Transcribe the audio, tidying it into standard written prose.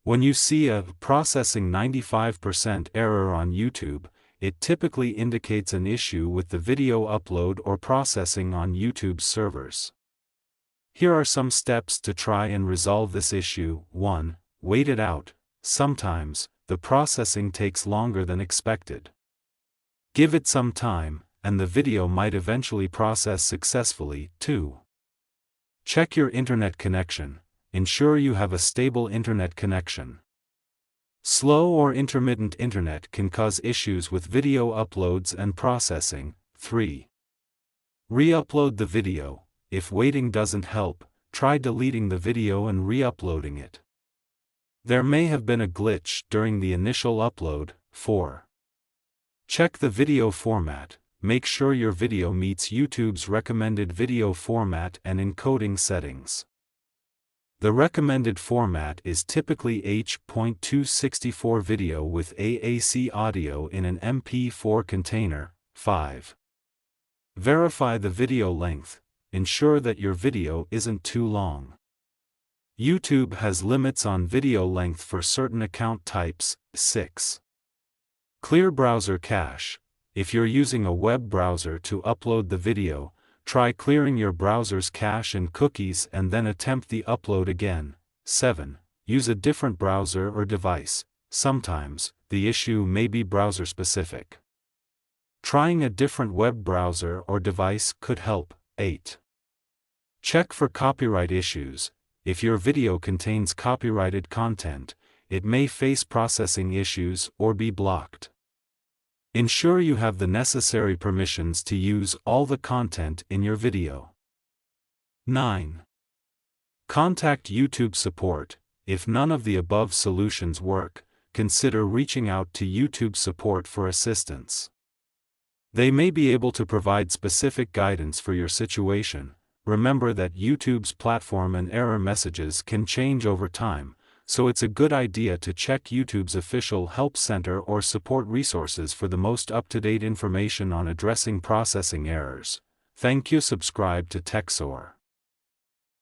When you see a processing 95% error on YouTube, it typically indicates an issue with the video upload or processing on YouTube's servers. Here are some steps to try and resolve this issue. 1. Wait it out. Sometimes, the processing takes longer than expected. Give it some time, and the video might eventually process successfully. 2. Check your internet connection. Ensure you have a stable internet connection. Slow or intermittent internet can cause issues with video uploads and processing. 3. Re-upload the video. If waiting doesn't help, try deleting the video and re-uploading it. There may have been a glitch during the initial upload. 4. Check the video format. Make sure your video meets YouTube's recommended video format and encoding settings. The recommended format is typically H.264 video with AAC audio in an MP4 container. 5. Verify the video length. Ensure that your video isn't too long. YouTube has limits on video length for certain account types. 6. Clear browser cache. If you're using a web browser to upload the video, try clearing your browser's cache and cookies and then attempt the upload again. 7. Use a different browser or device. Sometimes, the issue may be browser specific. Trying a different web browser or device could help. 8. Check for copyright issues. If your video contains copyrighted content, it may face processing issues or be blocked. Ensure you have the necessary permissions to use all the content in your video. 9. Contact YouTube support. If none of the above solutions work, consider reaching out to YouTube support for assistance. They may be able to provide specific guidance for your situation. Remember that YouTube's platform and error messages can change over time, so it's a good idea to check YouTube's official help center or support resources for the most up-to-date information on addressing processing errors. Thank you. Subscribe to TechSoar.